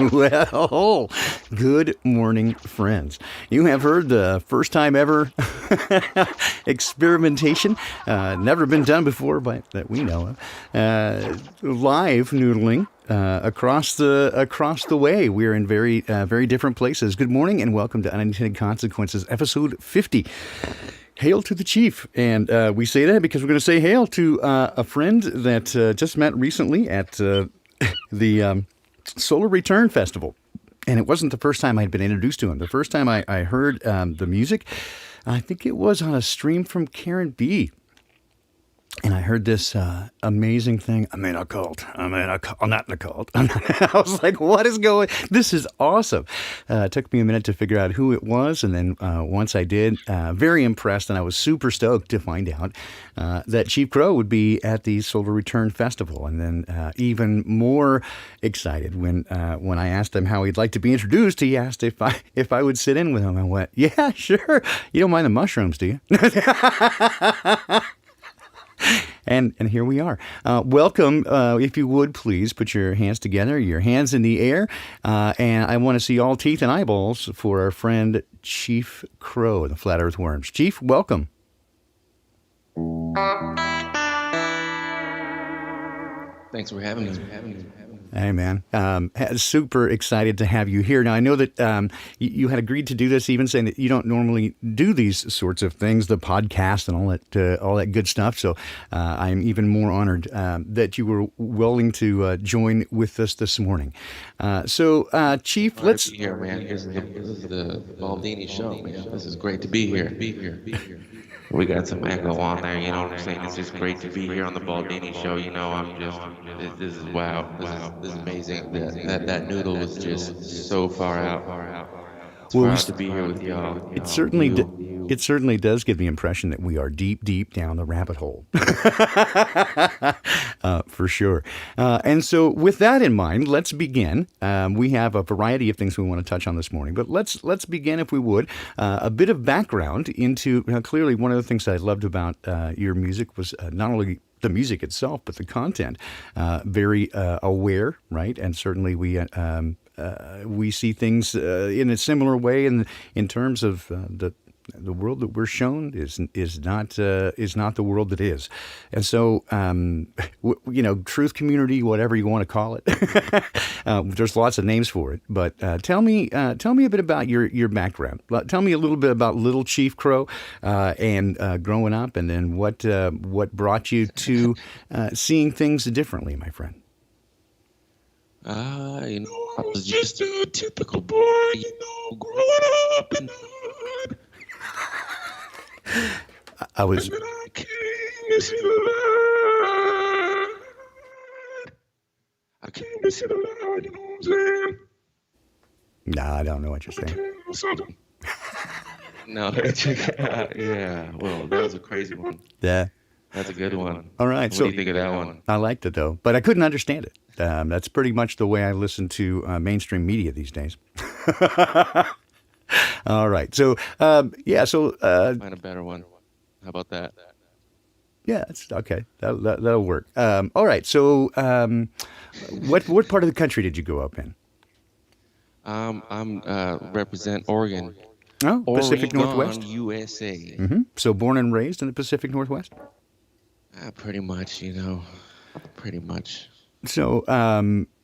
Well, good morning, friends. You have heard the first time ever experimentation, never been done before, but that we know of. Live noodling across the way. We're in very different places. Good morning and welcome to Unintended Consequences, episode 50. Hail to the chief. And we say that because we're going to say hail to a friend that just met recently at the Solar Return Festival. And it wasn't the first time I'd been introduced to him. The first time I heard the music, I think it was on a stream from Karen B. And I heard this amazing thing. I'm in a cult. I'm not in a cult. I was like, what is going? This is awesome. It took me a minute to figure out who it was. And then once I did, very impressed. And I was super stoked to find out that Chief Crow would be at the Solar Return Festival. And then even more excited when I asked him how he'd like to be introduced. He asked if I would sit in with him. I went, yeah, sure. You don't mind the mushrooms, do you? And here we are. Welcome. If you would, please put your hands together, your hands in the air. And I want to see all teeth and eyeballs for our friend Chief Crow, the Flat Earth Worms. Chief, welcome. Thanks for having me. Hey, man. Super excited to have you here. Now, I know that you had agreed to do this, even saying that you don't normally do these sorts of things, the podcast and all that good stuff. So I'm even more honored that you were willing to join with us this morning. Chief, let's... Be here, man. This is the Baldini show, man. This is great to be here. We got some echo on there, you know what I'm saying? It's just great to be here on the Baldini show. You know, this is wow. This is amazing. That noodle was just so far out. It's far to be here with y'all. It certainly does give the impression that we are deep down the rabbit hole. For sure. And so with that in mind, let's begin. We have a variety of things we want to touch on this morning, but let's begin, if we would, a bit of background into clearly one of the things that I loved about your music was not only the music itself, but the content. Very aware, right? And certainly we see things in a similar way in terms of the world that we're shown is not the world that is, and so truth community, whatever you want to call it. There's lots of names for it, but tell me a bit about your background. Tell me a little bit about Little Chief Crow and growing up, and then what brought you to seeing things differently, my friend. I was just a typical boy, growing up in the hood. I was. And then I came to see the light. I came to see the light, you know what I'm saying? Nah, I don't know what you're saying. Something. No, check it out. Yeah, well, that was a crazy one. Yeah. That's a good one. All right. What do you think of that one? I liked it, though, but I couldn't understand it. That's pretty much the way I listen to mainstream media these days. All right. So, Find a better one. How about that? Yeah, it's okay. That'll work. All right. So, what part of the country did you grow up in? I'm represent Oregon. Oh, Pacific Oregon, Northwest, USA. Mm-hmm. So, born and raised in the Pacific Northwest. Pretty much, pretty much. So,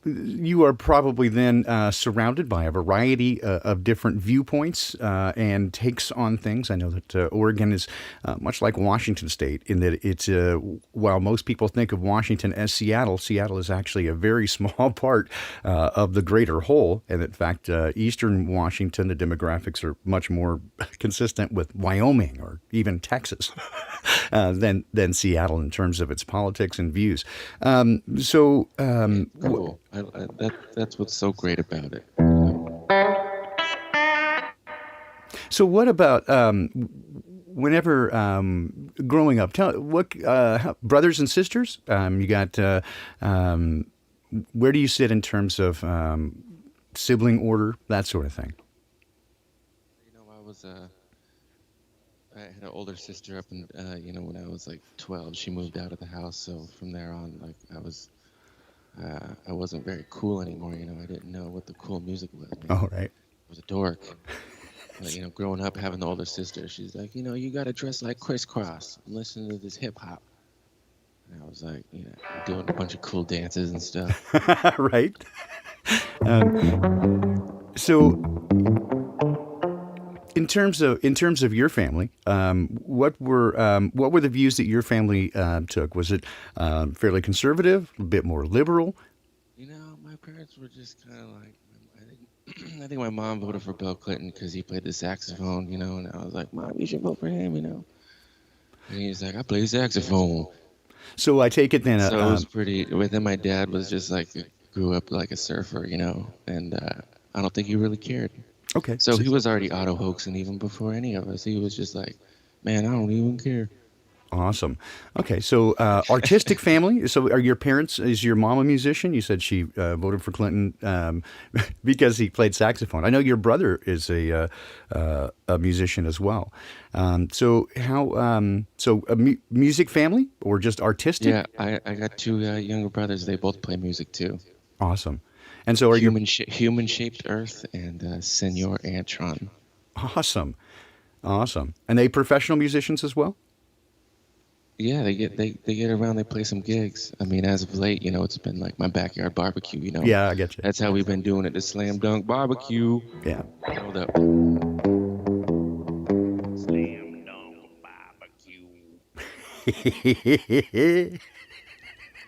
you are probably then surrounded by a variety of different viewpoints and takes on things. I know that Oregon is much like Washington State in that it's, while most people think of Washington as Seattle, Seattle is actually a very small part of the greater whole. And in fact, eastern Washington, the demographics are much more consistent with Wyoming or even Texas than Seattle in terms of its politics and views. Cool. That's what's so great about it. So what about whenever growing up? Brothers and sisters? You got where do you sit in terms of sibling order, that sort of thing? I had an older sister up in when I was like 12. She moved out of the house, so from there on, like I was I wasn't very cool anymore. I didn't know what the cool music was, man. All right. I was a dork. But, growing up, having the older sister, she's like, you got to dress like Crisscross and listen to this hip hop. And I was like, doing a bunch of cool dances and stuff. Right. So, in terms of your family, what were the views that your family took? Was it fairly conservative, a bit more liberal? My parents were just kind of like, I think my mom voted for Bill Clinton because he played the saxophone, and I was like, Mom, you should vote for him. And he's like, I play saxophone. So I take it then. So it was pretty. But then my dad was just like, grew up like a surfer, and I don't think he really cared. Okay. So he was already auto hoaxing even before any of us. He was just like, man, I don't even care. Awesome. Okay, so artistic family. So are your parents? Is your mom a musician? You said she voted for Clinton because he played saxophone. I know your brother is a musician as well. So how? So a music family or just artistic? Yeah, I got two younger brothers. They both play music too. Awesome. And so are you Human Shaped Earth and Senor Antron. awesome? Awesome. And they professional musicians as well? Yeah, they get around. They play some gigs. I mean, as of late, it's been like my backyard barbecue. Yeah, I get you. That's how we've been doing it. The Slam Dunk Barbecue. Yeah. Hold up. Slam Dunk Barbecue.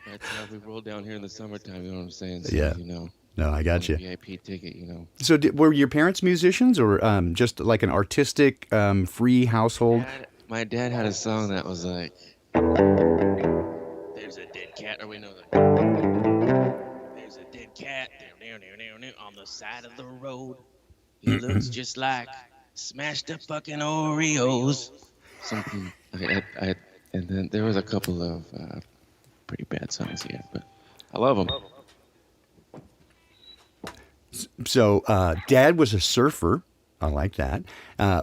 That's how we roll down here in the summertime. You know what I'm saying? So, Yeah. No, I got you. VIP ticket. So were your parents musicians or just like an artistic, free household? My dad had a song that was like, "There's a dead cat," or we know that. There's a dead cat on the side of the road. He looks just like smashed up fucking Oreos. Something. And then there was a couple of pretty bad songs, yeah, but I love them. So dad was a surfer. I like that.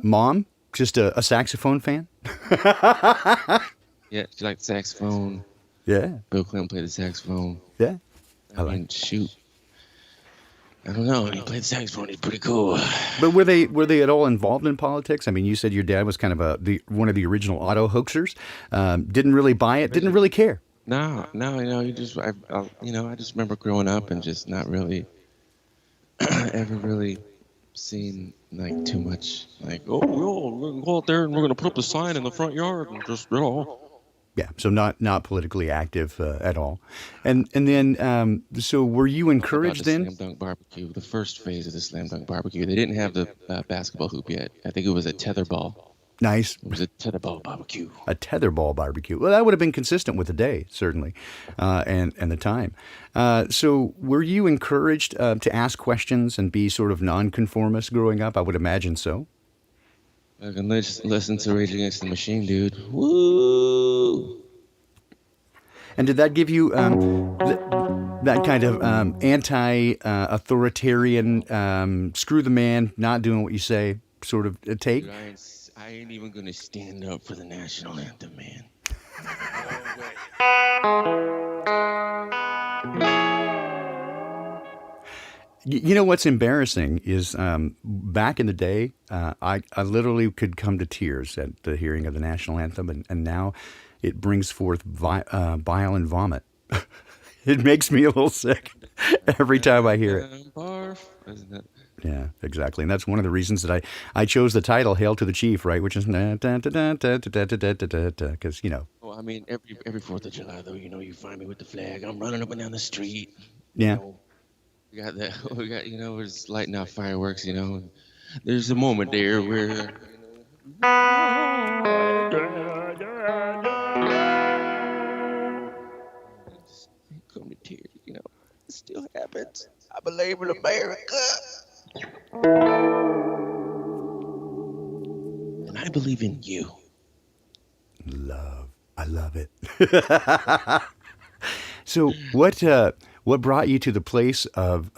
Mom, just a saxophone fan? Yeah, she liked saxophone. Yeah. Bill Clinton played the saxophone. Yeah. I mean, shoot. I don't know. He played the saxophone. He's pretty cool. But were they at all involved in politics? I mean, you said your dad was kind of one of the original auto hoaxers. Didn't really buy it. Didn't really care. No. You just I just remember growing up and just not really ever really seen like too much like, oh, we're gonna go out there and we're gonna put up a sign in the front yard and just Yeah, so not politically active at all, and then so were you encouraged the then? Slam Dunk Barbecue, the first phase of the Slam Dunk Barbecue. They didn't have the basketball hoop yet. I think it was a tetherball. Nice. It was a tetherball barbecue. A tetherball barbecue. Well, that would have been consistent with the day, certainly, and the time. So were you encouraged to ask questions and be sort of nonconformist growing up? I would imagine so. I can listen to Rage Against the Machine, dude. Woo! And did that give you that kind of anti-authoritarian, screw the man, not doing what you say sort of take? Dude, I ain't even gonna stand up for the national anthem, man. You know what's embarrassing is back in the day, I literally could come to tears at the hearing of the national anthem, and now it brings forth bile and vomit. It makes me a little sick every time I hear it. Barf, isn't it? Yeah, exactly. And that's one of the reasons that I chose the title "Hail to the Chief," right? Which is because Well, I mean, every 4th of July, though, you find me with the flag. I'm running up and down the street. Yeah. We got that. We got, we're just lighting off fireworks. And there's a moment there where. Just come to tears. It still happens. I believe in America. And I believe in you. Love. I love it. So what brought you to the place of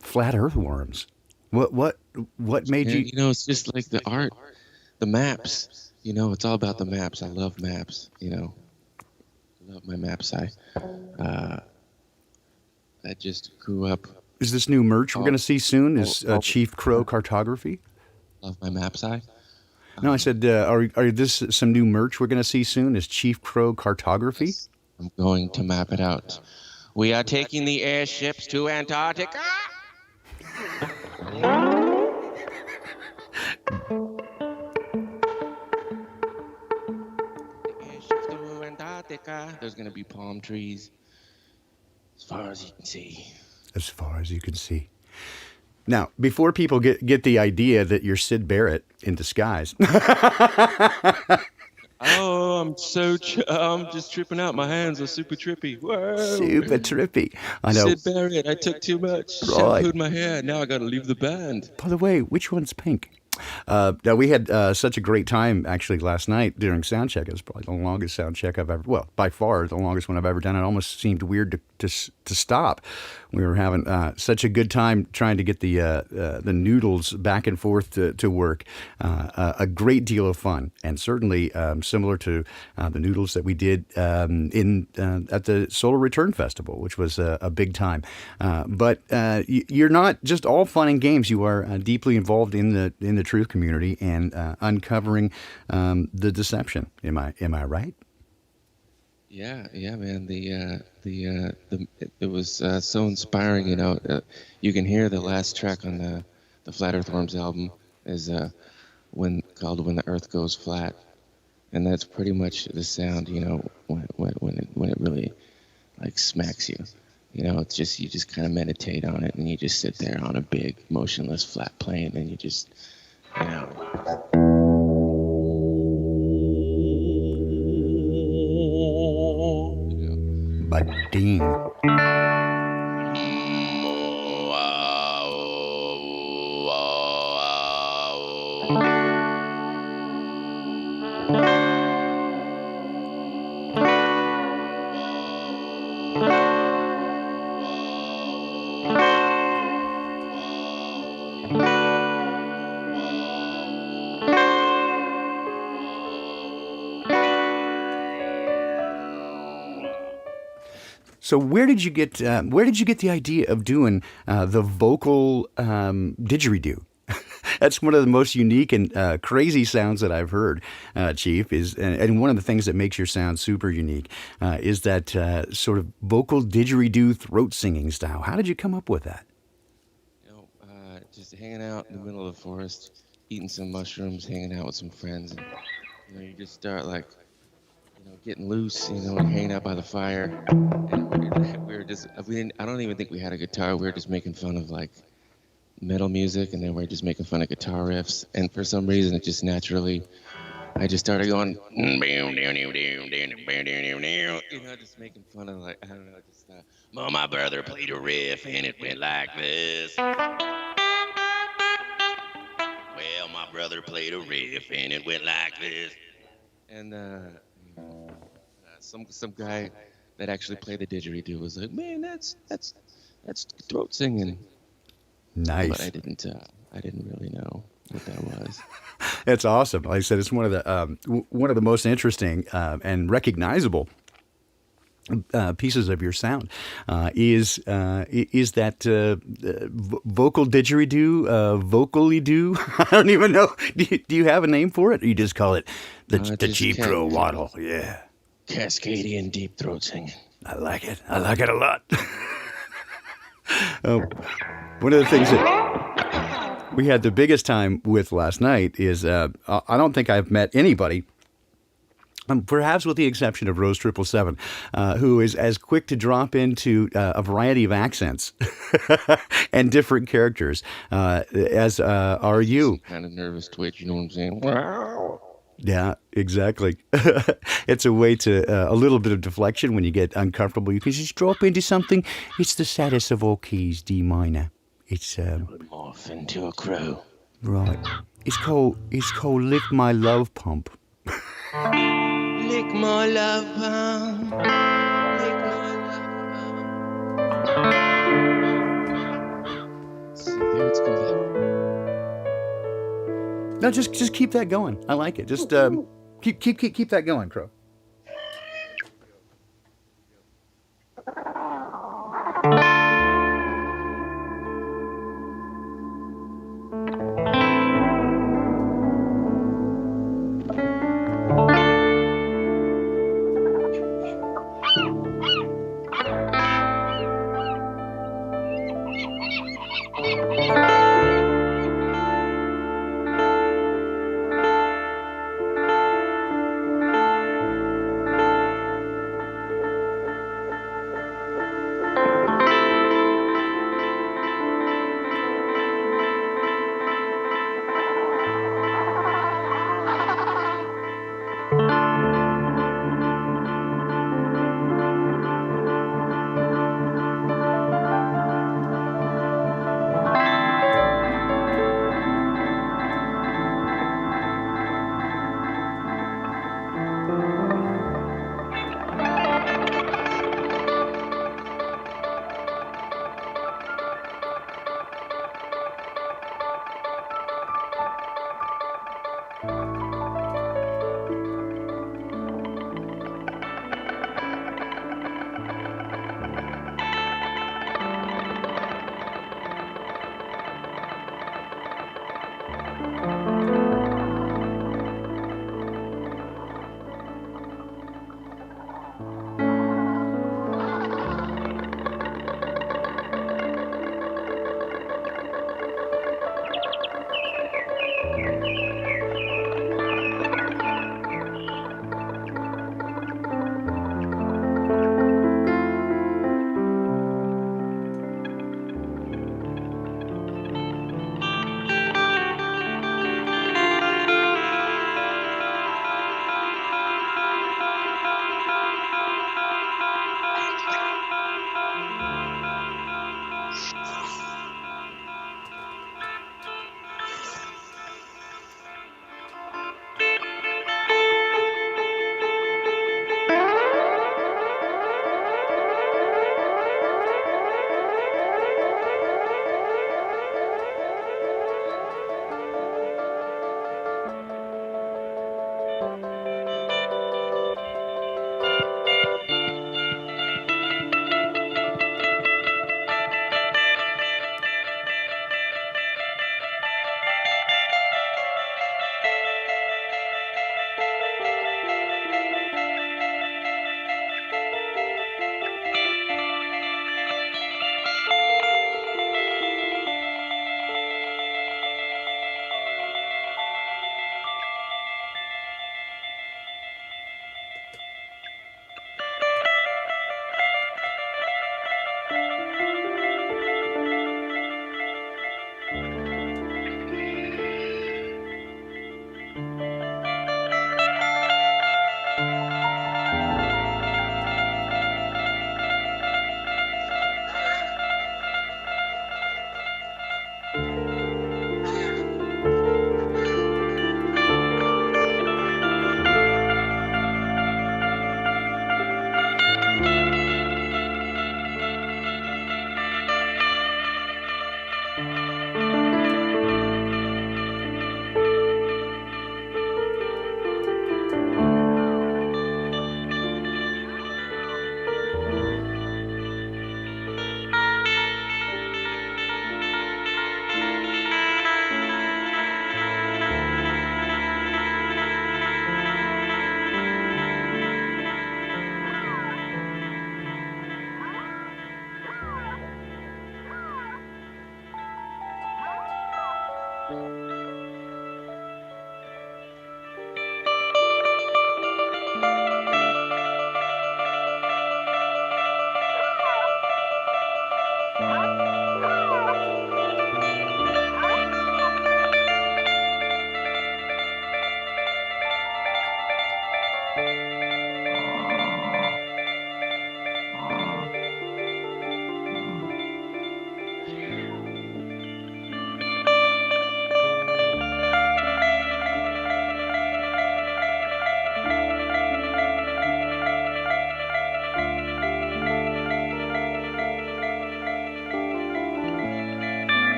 flat earthworms? What made you? It's just like the art, the maps. It's all about the maps. I love maps. I love my maps. that just grew up Is this new merch we're going to see soon? Is Chief Crow Cartography? off my map side. No, I said, are this some new merch we're going to see soon? Is Chief Crow Cartography? Yes, I'm going to map it out. We are taking the airships to Antarctica. Airships to Antarctica. There's going to be palm trees as far as you can see. As far as you can see. Now, before people get the idea that you're Sid Barrett in disguise. Oh, I'm just tripping out. My hands are super trippy. Whoa. Super trippy. I know. Sid Barrett, I took too much. Right. Shampooed my hair. Now I got to leave the band. By the way, which one's pink? Now we had such a great time actually last night during sound check. It was probably the longest sound check I've ever, well, by far the longest one I've ever done. It almost seemed weird to stop. We were having such a good time trying to get the noodles back and forth to work. A great deal of fun, and certainly similar to the noodles that we did at the Solar Return Festival, which was a big time. But you're not just all fun and games. You are deeply involved in the truth community and uncovering the deception. Am I right? Yeah, man. It was so inspiring. You know, you can hear the last track on the Flat Earthworms album is called "When the Earth Goes Flat," and that's pretty much the sound. You know, when it really like smacks you. You know, it's just you just kind of meditate on it, and you just sit there on a big motionless flat plane, and you just, you know. Bading. So where did you get the idea of doing the vocal didgeridoo? That's one of the most unique and crazy sounds that I've heard, Chief. And one of the things that makes your sound super unique is that sort of vocal didgeridoo throat singing style. How did you come up with that? You know, just hanging out in the middle of the forest, eating some mushrooms, hanging out with some friends, and you know, you just start like, you know, getting loose, you know, and hanging out by the fire. And I don't even think we had a guitar. We were just making fun of like metal music, and then we were just making fun of guitar riffs. And for some reason, it just naturally, I just started going, you know, just making fun of like, I don't know, just, well, my brother played a riff and it went like this. Well, my brother played a riff and it went like this. And some guy that actually played the didgeridoo was like, man, that's throat singing. Nice. But I didn't really know what that was. It's awesome. Like I said, it's one of the most interesting and recognizable pieces of your sound is that vocal didgeridoo, vocally do. I don't even know. Do you have a name for it, or you just call it the Chief Crow waddle? Yeah. Cascadian deep throat singing. I like it. I like it a lot. One of the things that we had the biggest time with last night is I don't think I've met anybody, perhaps with the exception of Rose 777, who is as quick to drop into a variety of accents and different characters as are you. Kind of nervous twitch, you know what I'm saying? Wow. Yeah, exactly. It's a way to a little bit of deflection when you get uncomfortable. You can just drop into something. It's the saddest of all keys, D minor. It's morph into a crow. Right. It's called Lick My Love Pump. Lick my love pump. Lick my love pump. See, there it's come back. No, just keep that going. I like it. Just keep that going, Crow.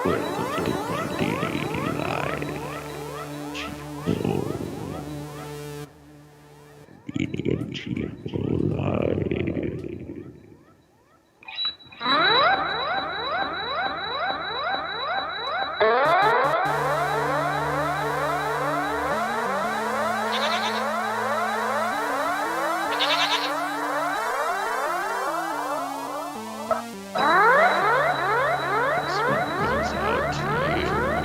Where the Great Baldini lies. Oh, Indian people lies. This one goes out to you.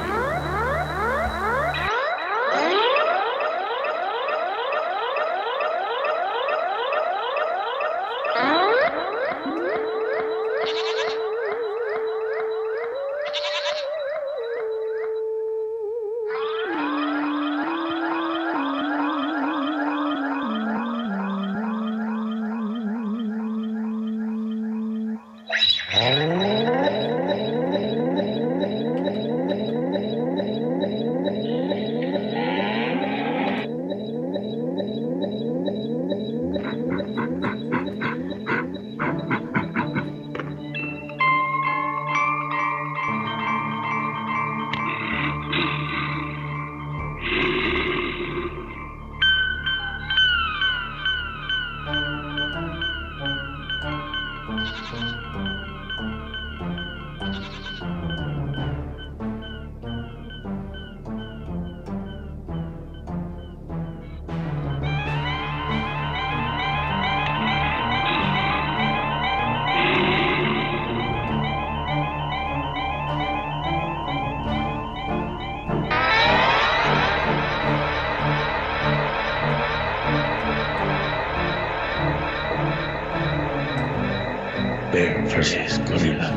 Bear versus gorilla.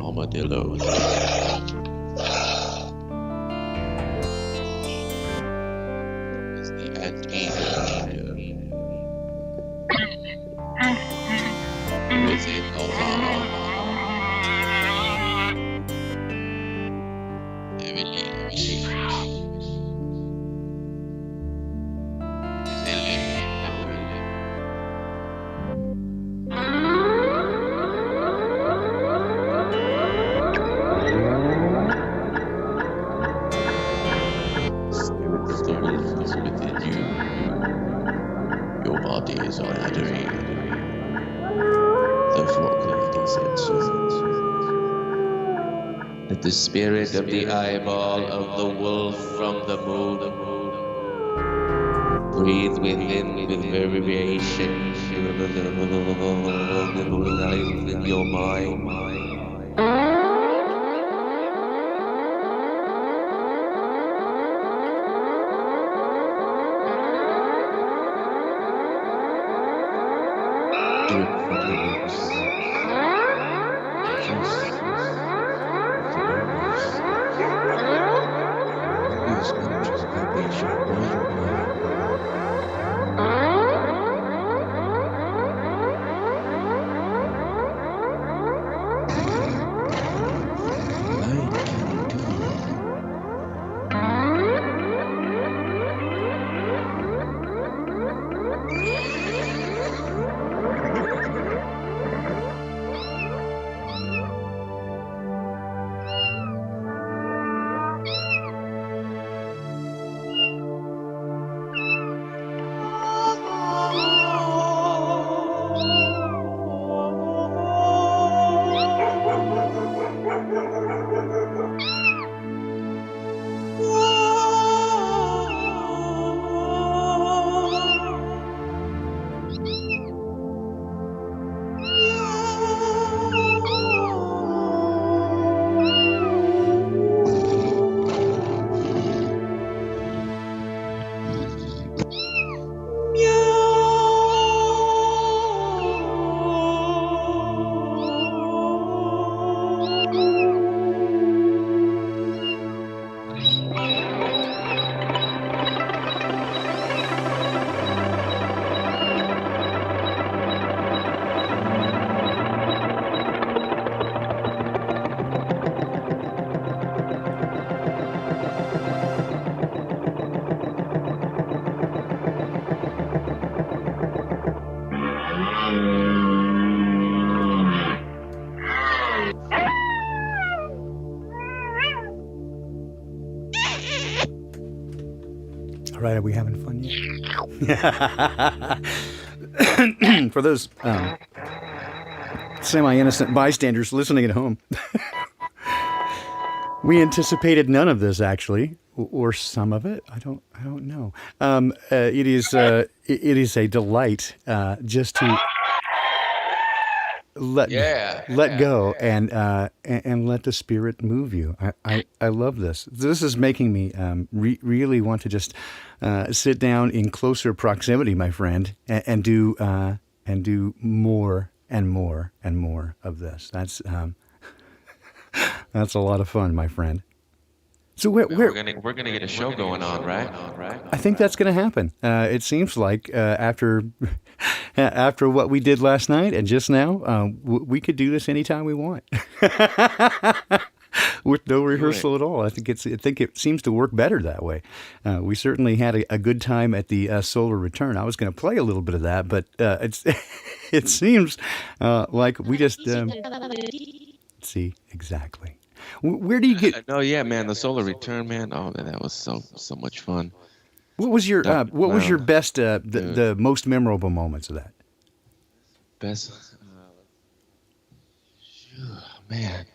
Armadillos. Is the anti Let the spirit of the eyeball of the wolf from the moon breathe within with variation in your mind. Drip from the roots, juice of the rose. Use natural vibration, light can do. All right, are we having fun yet? For those semi-innocent bystanders listening at home, we anticipated none of this actually, or some of it. I don't know. It is a delight just to let go and let the spirit move you. I love this. This is making me really want to just sit down in closer proximity, my friend, and do more and more and more of this. That's a lot of fun, my friend. So we're gonna get a show going on, right? I think that's going to happen. It seems like after what we did last night and just now, we could do this anytime we want, with no rehearsal at all. I think it seems to work better that way. We certainly had a good time at the Solar Return. I was going to play a little bit of that, but it seems like we just see exactly. Where do you get? No, yeah, man, the Solar Return, man. Oh, man, that was so much fun. What was your best the most memorable moments of that? Best, man.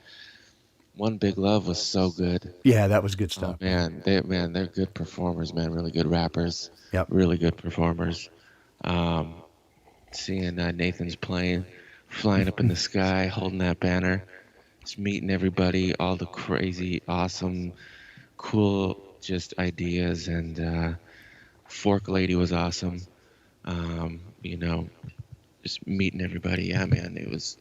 One Big Love was so good. Yeah, that was good stuff. Oh, man, they're good performers, man. Really good rappers. Yep. Really good performers. Seeing Nathan's plane flying up in the sky, holding that banner. Just meeting everybody, all the crazy, awesome, cool, just ideas, and Fork Lady was awesome. Just meeting everybody. Yeah, man, it was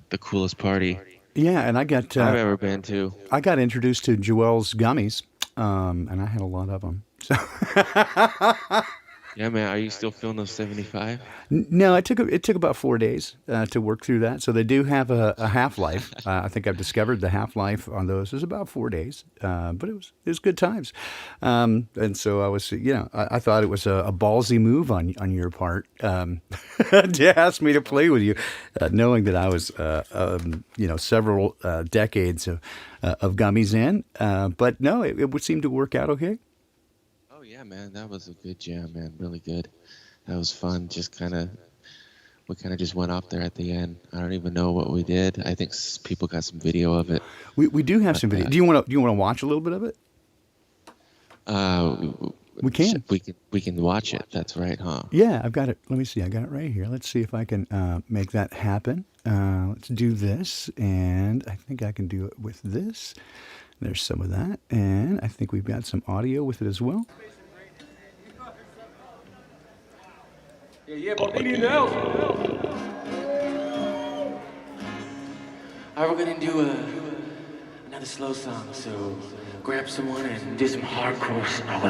the coolest party. Yeah, and I got I've ever been to. I got introduced to Joel's gummies, and I had a lot of them. So Yeah, man. Are you still feeling those 75? No, it took about 4 days to work through that. So they do have a half life. I think I've discovered the half life on those is about 4 days, but it was good times. And so I was, I thought it was a ballsy move on your part to ask me to play with you, knowing that I was, several decades of gummies in. But no, it would seem to work out okay. Yeah, man, that was a good jam, man. Really good. That was fun. Just kind of we kind of just went off there at the end. I don't even know what we did. I think people got some video of it. We do have some video. Do you want to watch a little bit of it? Uh, We can. we can watch it. That's right, huh? Yeah, I've got it. Let me see. I got it right here. Let's see if I can make that happen. Let's do this, and I think I can do it with this. There's some of that, and I think we've got some audio with it as well. Yeah, Baldini in the house. Alright, we're gonna do another slow song, so grab someone and do some hardcore stuff.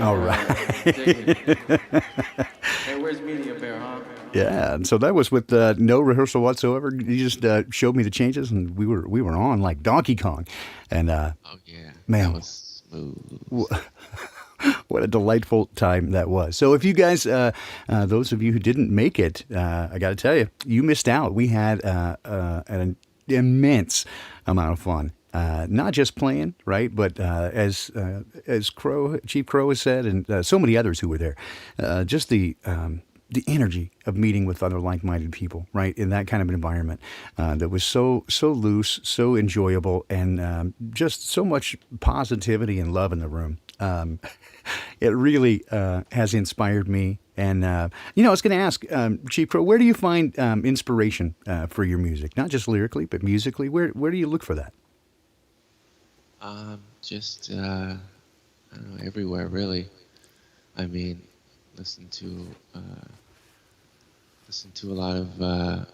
All right. Hey, where's Media Bear, huh? Yeah, and so that was with no rehearsal whatsoever. You just showed me the changes, and we were on like Donkey Kong, and Oh yeah, man, that was smooth. what a delightful time that was. So if you guys, those of you who didn't make it, I got to tell you, you missed out. We had an immense amount of fun. Not just playing, right? But as Chief Crow has said, and so many others who were there, just the energy of meeting with other like-minded people, right? In that kind of an environment that was so loose, so enjoyable, and just so much positivity and love in the room. It really has inspired me. And, I was going to ask, Chief Crow, where do you find inspiration for your music? Not just lyrically, but musically. Where do you look for that? Just I don't know, everywhere really. I mean, listen to a lot of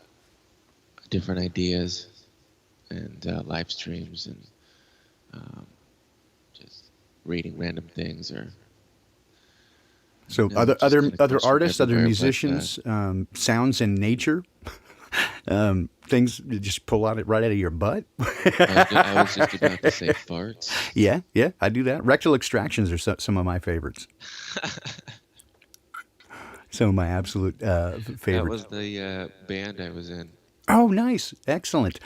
different ideas and live streams and just reading random things or. So No, other just kinda other goes from artists, other everywhere, but, musicians, sounds in nature. things you just pull out it right out of your butt? I was just about to say farts. Yeah, I do that. Rectal extractions are some of my favorites. Some of my absolute That favorites. was the band I was in. Oh, nice. Excellent.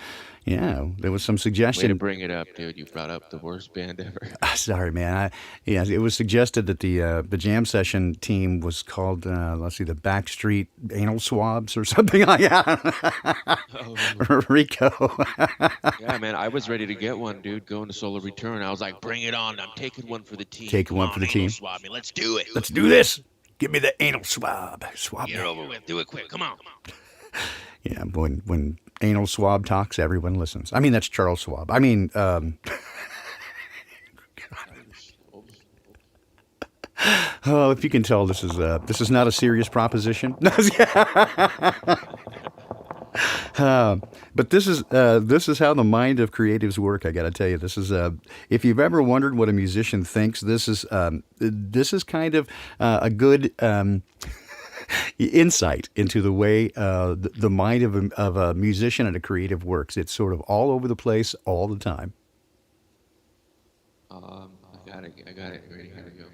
Yeah, there was some Way to suggestion. bring it up, dude. You brought up the worst band ever. Sorry, man. Yeah, it was suggested that the jam session team was called, let's see, the Backstreet Anal Swabs or something like that. Oh. Rico. Yeah, man, I was ready to get one, dude. Going to Solar Return. I was like, bring it on. I'm taking one for the team. Taking one Come for the on, team. anal swab me. Let's do it. Let's do this. Give me the anal swab. Swab Get me. it over with. Do it quick. Come on. Yeah, when anal swab talks, everyone listens. I mean, that's Charles Schwab. I mean, oh, if you can tell, this is not a serious proposition. But this is how the mind of creatives work. I got to tell you, this is if you've ever wondered what a musician thinks, this is kind of a good insight into the way the mind of a musician and a creative works. It's sort of all over the place all the time. I got it. Ready? Here we go.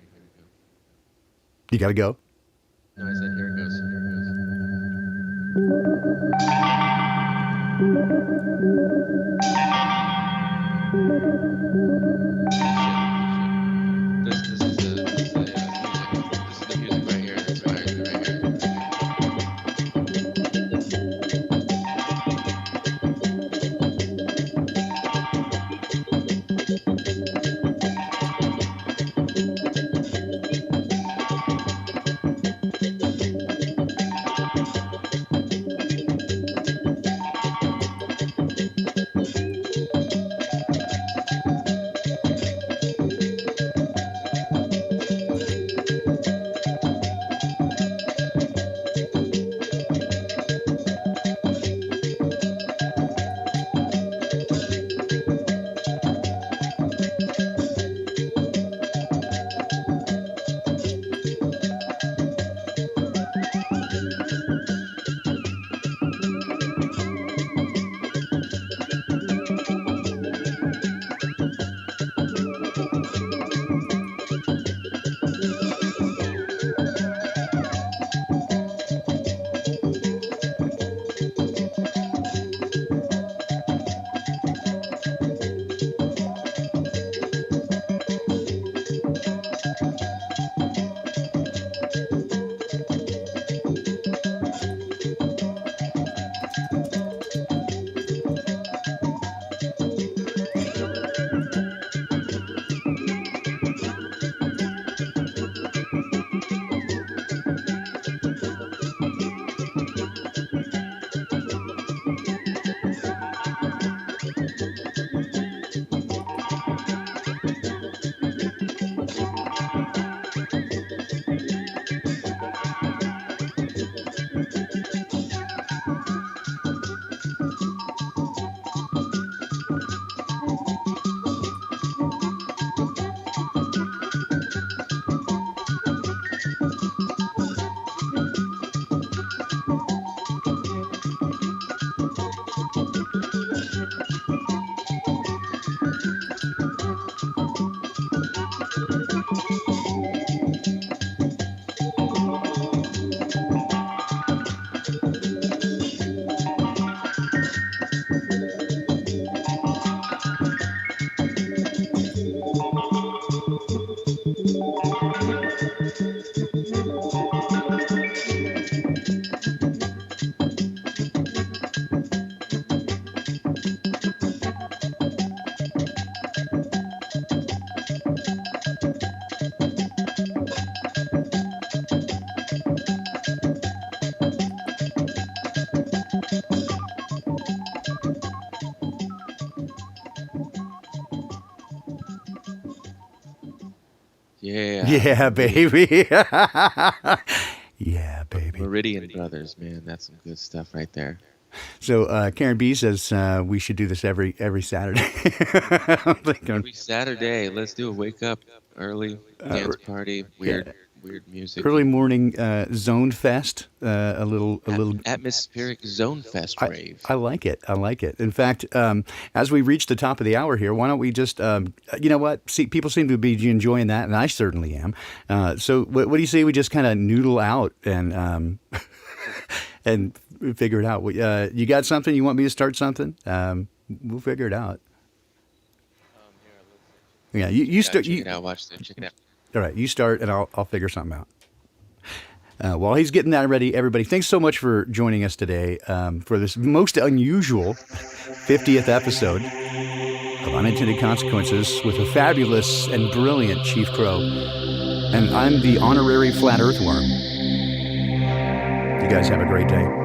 You got to go. No, I said here it goes. This is the music right here. That's right here. Yeah. Yeah, baby. Yeah, baby. Meridian Brothers, man. That's some good stuff right there. So Karen B says we should do this every Saturday. I'm thinking, Every Saturday, let's do a wake up early dance party. Weird Weird music. early morning zone fest. A little. Atmospheric Zone Fest rave. I like it. I like it. In fact, as we reach the top of the hour here, why don't we just, you know what? See, people seem to be enjoying that, and I certainly am. So, what do you say we just kind of noodle out and and figure it out? You got something? You want me to start something? We'll figure it out. Yeah, you start. Check it out. Watch this. Check it out. All right, you start, and I'll figure something out. While he's getting that ready, everybody, thanks so much for joining us today for this most unusual 50th episode of Unintended Consequences with a fabulous and brilliant Chief Crow. And I'm the honorary Flat Earthworm. You guys have a great day.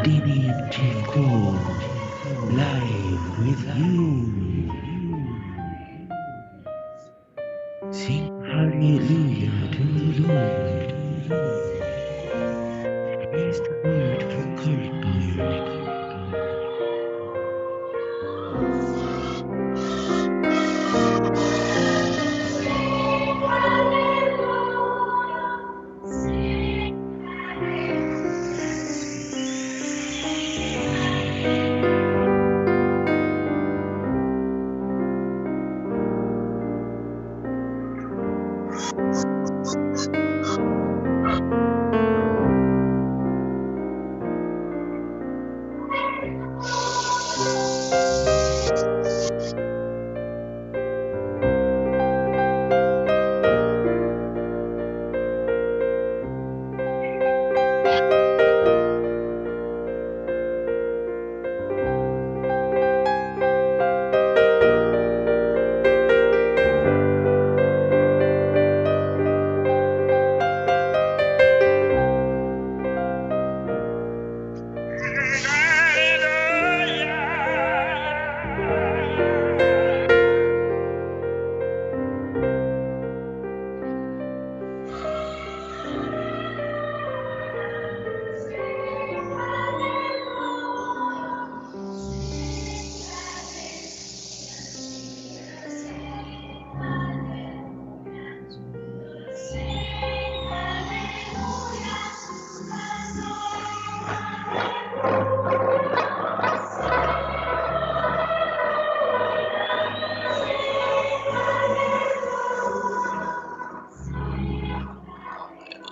Baldini and Tim Crow live with you. Sing hallelujah to the Lord. Praise the Lord for Court Bird.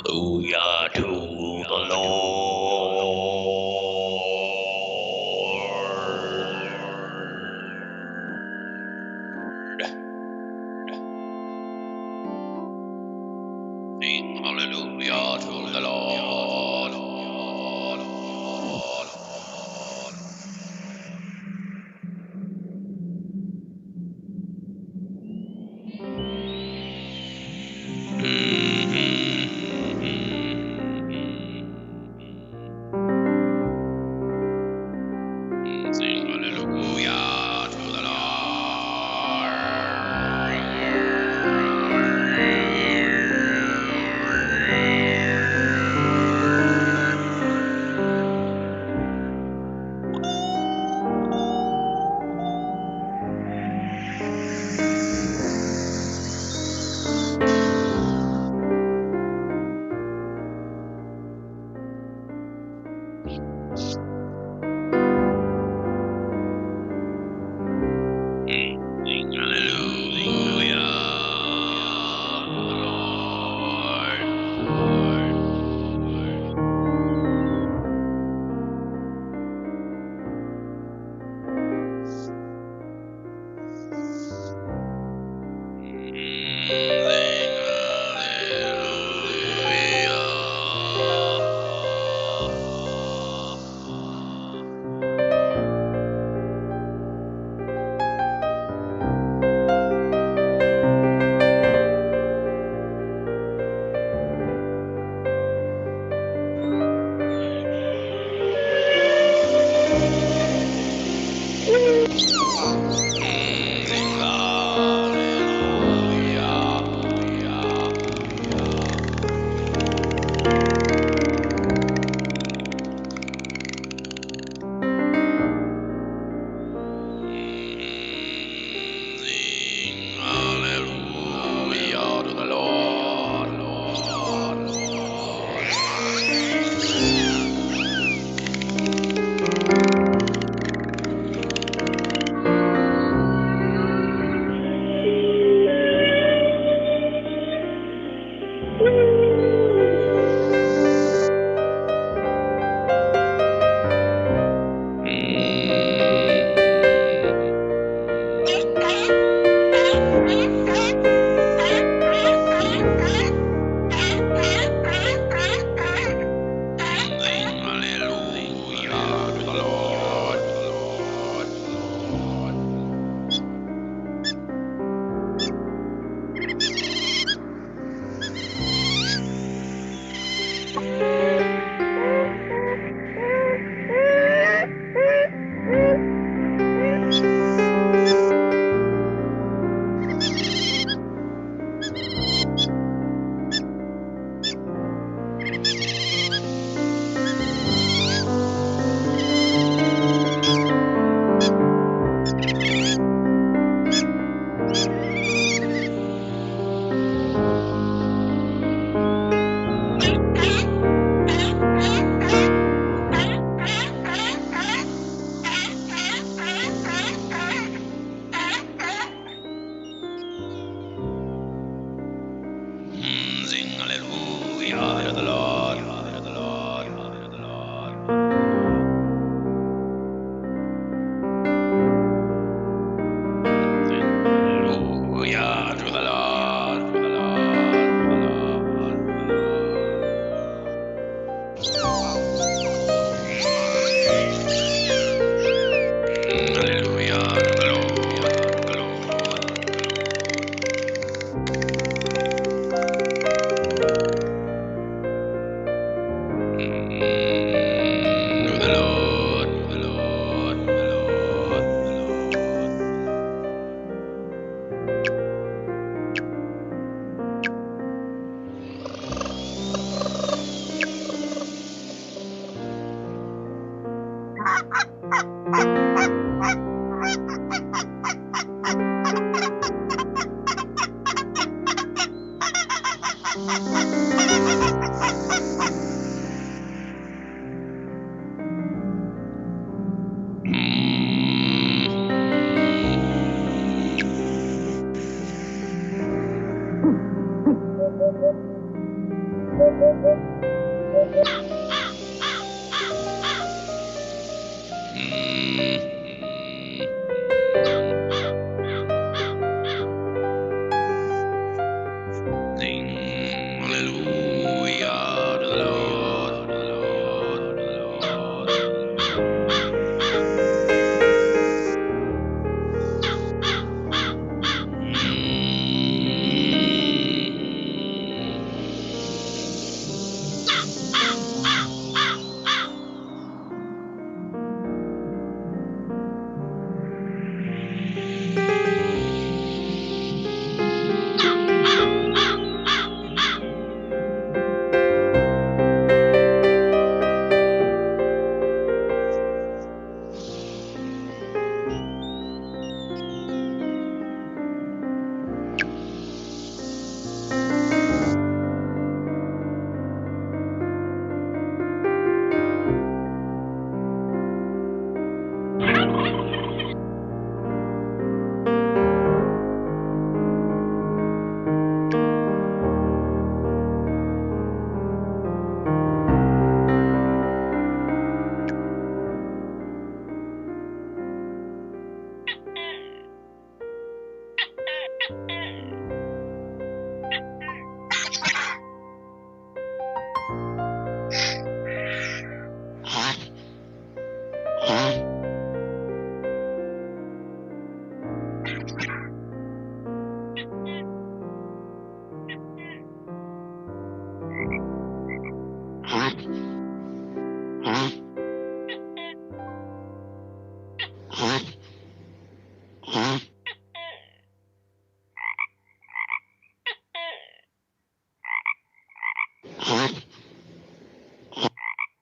Hallelujah to the Lord. Sing hallelujah to the Lord. Sing hallelujah to the Lord, to the Lord, to the Lord. Huh?